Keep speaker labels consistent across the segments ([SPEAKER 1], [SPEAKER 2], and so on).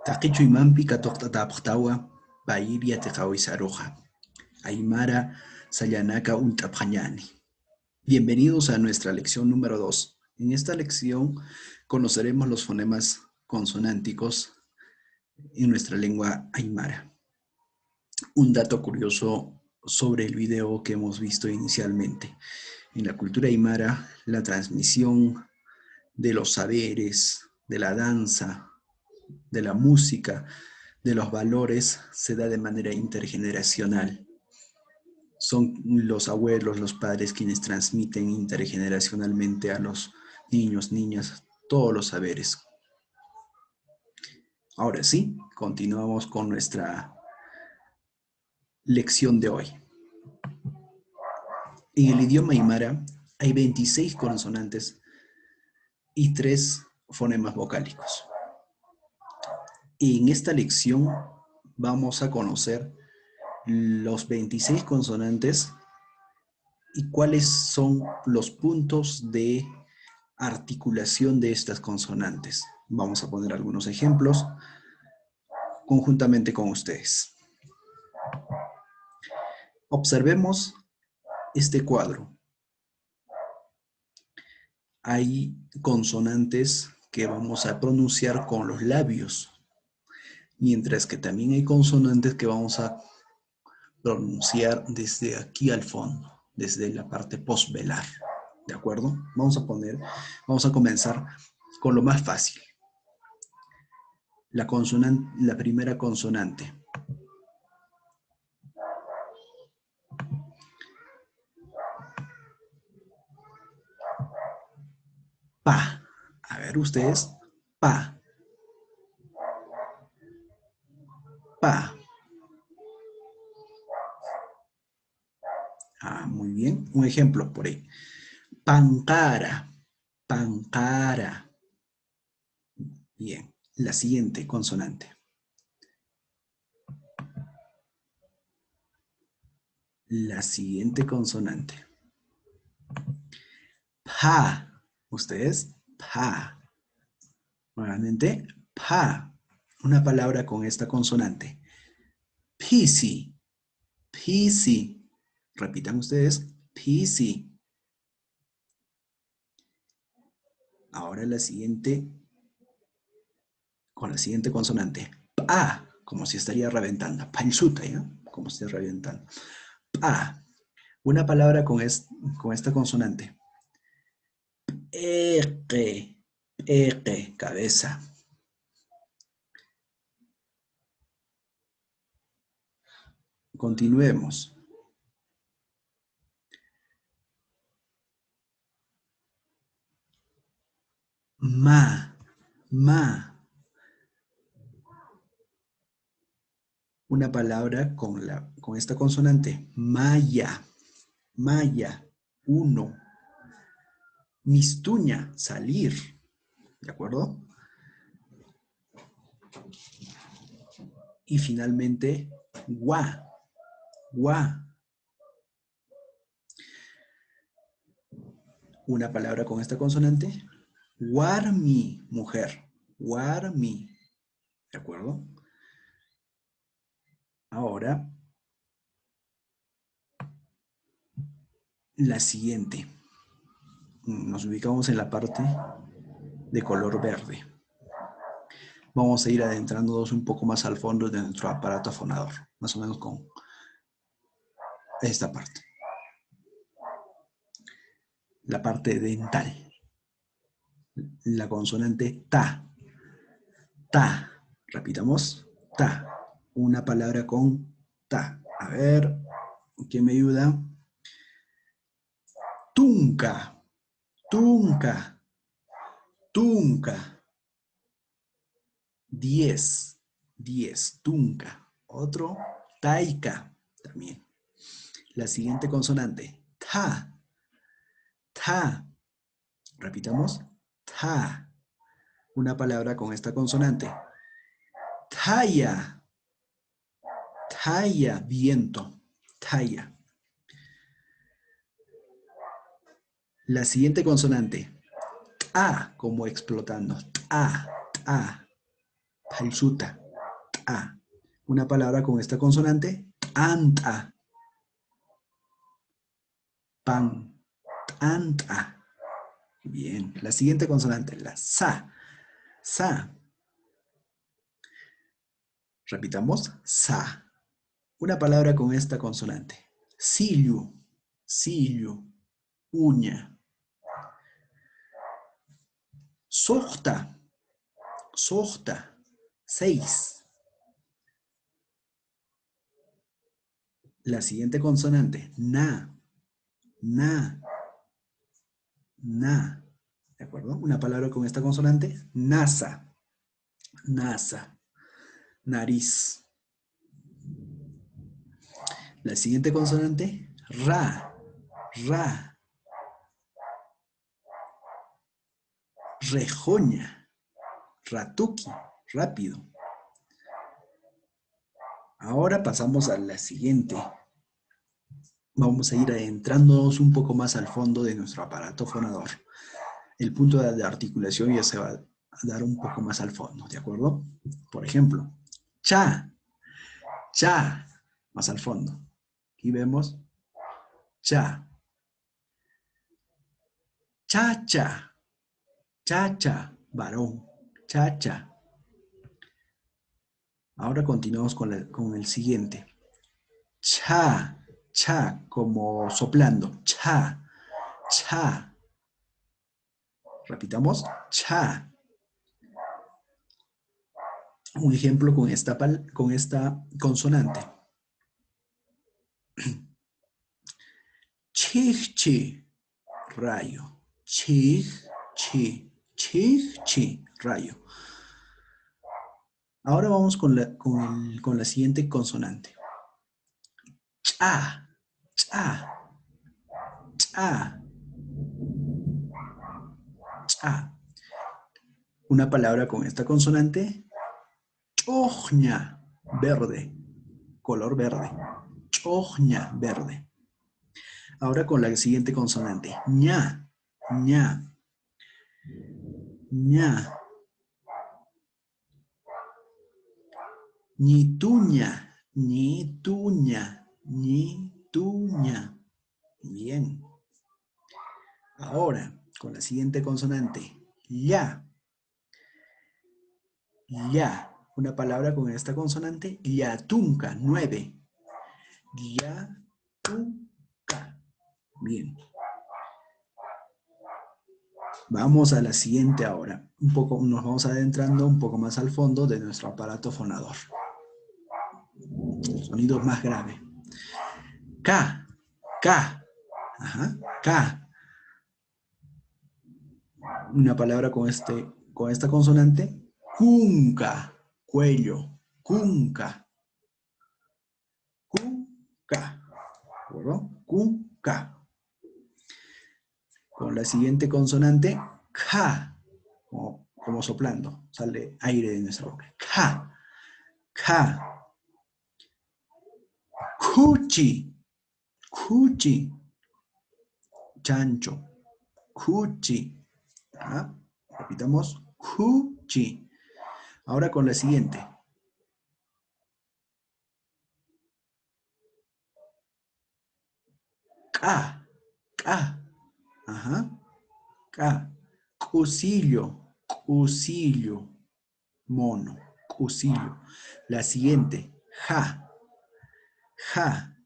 [SPEAKER 1] Taqichuymanpi katuqtatapaqtawa payiriya tiqawisaruqa. Aymara Sallanaka Untaphañani. Bienvenidos a nuestra lección número 2. En esta lección conoceremos los fonemas consonánticos en nuestra lengua aymara. Un dato curioso sobre el video que hemos visto inicialmente. En la cultura aymara, la transmisión de los saberes, de la danza, de la música, de los valores, se da de manera intergeneracional. Son los abuelos, los padres quienes transmiten intergeneracionalmente a los niños, niñas, todos los saberes. Ahora sí, continuamos con nuestra lección de hoy. En el idioma aymara hay 26 consonantes y 3 fonemas vocálicos. En esta lección vamos a conocer los 26 consonantes y cuáles son los puntos de articulación de estas consonantes. Vamos a poner algunos ejemplos conjuntamente con ustedes. Observemos este cuadro. Hay consonantes que vamos a pronunciar con los labios, mientras que también hay consonantes que vamos a pronunciar desde aquí al fondo, desde la parte postvelar. ¿De acuerdo? Vamos a comenzar con lo más fácil. La primera consonante. Pa. A ver ustedes. Pa. Pa. Ah, muy bien. Un ejemplo por ahí. Pancara. Pancara. Bien. La siguiente consonante. La siguiente consonante. Pa. ¿Ustedes? Pa. Nuevamente. Pa. Una palabra con esta consonante. Pisi. Pisi. Repitan ustedes. Pisi. Ahora la siguiente, con la siguiente consonante. Pa. Como si estaría reventando. Panchuta, ¿ya? Como si estaría reventando. Pa. Una palabra con esta consonante. Eque. Eque. Cabeza. Continuemos. Ma. Ma. Una palabra con esta consonante. Maya. Maya. Uno. Mistuña. Salir. ¿De acuerdo? Y finalmente, gua. Gua. Una palabra con esta consonante. Warmi, mujer. Warmi. ¿De acuerdo? Ahora, la siguiente. Nos ubicamos en la parte de color verde. Vamos a ir adentrándonos un poco más al fondo de nuestro aparato afonador. Más o menos con esta parte. La parte dental. La consonante ta. Ta. Repitamos. Ta. Una palabra con ta. A ver, ¿quién me ayuda? Tunca. Tunca. Tunca. 10. 10. Tunca. Otro. Taika. También. La siguiente consonante. Ta. Ta. Repitamos. Ta. Una palabra con esta consonante. Talla. Talla. Viento. Talla. La siguiente consonante. Ta. Como explotando. Ta. Ta. Palsuta. Ta. Una palabra con esta consonante. Anta. Pan. Anta. Bien. La siguiente consonante, la sa. Sa. Repitamos. Sa. Una palabra con esta consonante. Sillu. Sillu. Uña. Sohta. Sohta. 6. La siguiente consonante. Na. Na. Na. ¿De acuerdo? Una palabra con esta consonante. Nasa. Nasa. Nariz. La siguiente consonante. Ra. Ra. Rejoña. Ratuki. Rápido. Ahora pasamos a la siguiente. Vamos a ir adentrándonos un poco más al fondo de nuestro aparato fonador. El punto de articulación ya se va a dar un poco más al fondo, ¿de acuerdo? Por ejemplo, cha, cha, más al fondo. Aquí vemos cha, cha-cha, cha-cha, varón, cha-cha. Ahora continuamos con el siguiente. Cha, cha, como soplando, cha, cha. Repitamos, cha. Un ejemplo con esta consonante. Chich-chi, rayo. Chich-chi, chich-chi, rayo. Ahora vamos con la siguiente consonante. Cha, cha, cha, cha. Una palabra con esta consonante. Chojña, verde, color verde. Chojña, verde. Ahora con la siguiente consonante. Ña, ña, ña. Ñituña, ñituña, ñituña. Bien. Ahora, con la siguiente consonante. Ya. Ya. Una palabra con esta consonante. Yatunca, 9. Yatunca. Bien. Vamos a la siguiente ahora. Nos vamos adentrando un poco más al fondo de nuestro aparato fonador. Sonido más grave. K, K, ajá, K. Una palabra con esta consonante. Cunca, cuello, cunca. Cunca, ¿de acuerdo? Cunca. Con la siguiente consonante, K, como soplando, sale aire de nuestra boca. K, K. Cuchi, cuchi, chancho, cuchi. ¿Ah? Repitamos, cuchi. Ahora con la siguiente. K, K. Ajá. K. Cusillo, cusillo. Mono, cusillo. La siguiente. Ja, ja.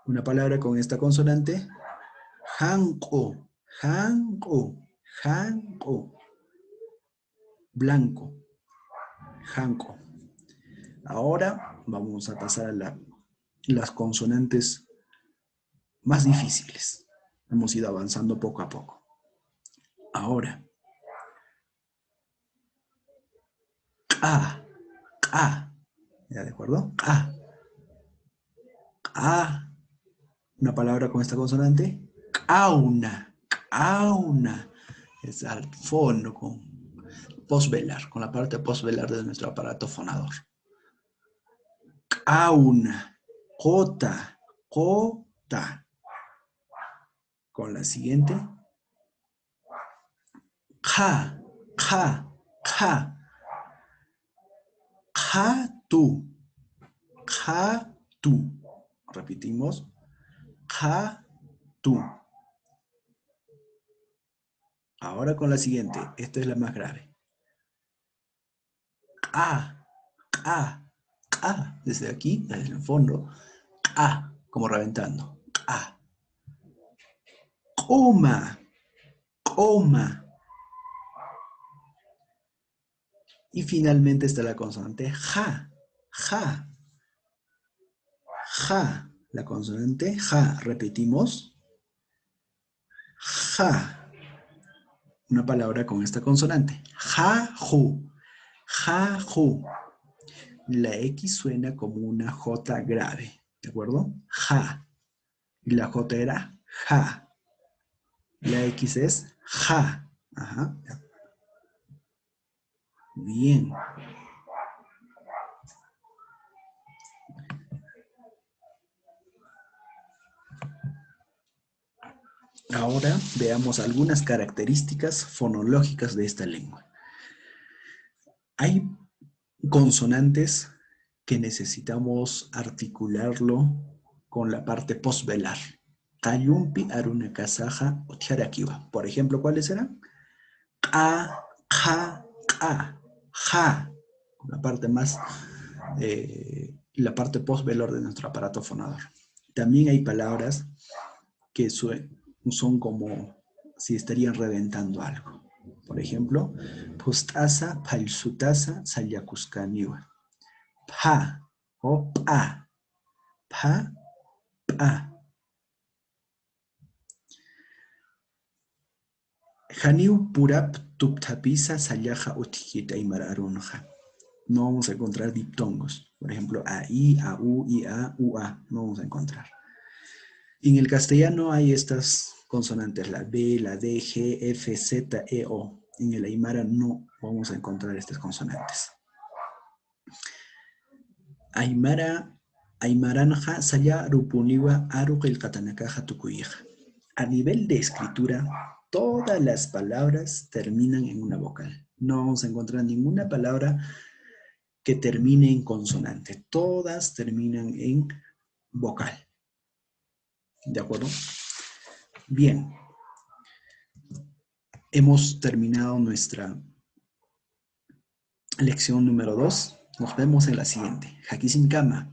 [SPEAKER 1] Una palabra con esta consonante. Janco, janco, janco. Blanco, janco. Ahora vamos a pasar a las consonantes más difíciles. Hemos ido avanzando poco a poco. Ahora. Ka, ka. ¿Ya de acuerdo? Ka. Ka. Una palabra con esta consonante. Cauna, cauna. Es al fondo con postvelar, con la parte postvelar de nuestro aparato fonador. Cauna, cota, cota. Con la siguiente. Ja, ja, ja. Jatu. Jatu. Repetimos. Jatu. Ahora con la siguiente. Esta es la más grave. Ka. Ka. Ka. Desde aquí, desde el fondo. Ka. Como reventando. Ka. Coma. Coma. Y finalmente está la consonante ja. Ja. Ja. La consonante ja. Repetimos. Ja. Una palabra con esta consonante. Ja-ju. Ja-ju. La X suena como una J grave. ¿De acuerdo? Ja. Y la J era ja. La X es ja. Ajá. Bien. Ahora veamos algunas características fonológicas de esta lengua. Hay consonantes que necesitamos articularlo con la parte postvelar. Kayumpi aruna kasaja otiarakiwa. Por ejemplo, ¿cuáles eran? Ka, ja, ka, ja. La parte más, la parte postvelar de nuestro aparato fonador. También hay palabras que son como si estarían reventando algo. Por ejemplo, postasa, palsutasa, sayakuskaniwa. Pa o pa. Pa, pa. Janiu purap tuptapisa sayaja utikita imararunja. No vamos a encontrar diptongos. Por ejemplo, a, i, a, u, i, a, u, a. No vamos a encontrar. En el castellano hay estas consonantes, la B, la D, G, F, Z, E, O. En el aymara no vamos a encontrar estas consonantes. Aymaranja saya rupuniwa aruqil katanakaja tukuyija. A nivel de escritura, todas las palabras terminan en una vocal. No vamos a encontrar ninguna palabra que termine en consonante. Todas terminan en vocal. ¿De acuerdo? Bien. Hemos terminado nuestra lección número 2. Nos vemos en la siguiente. Hakisin Kama.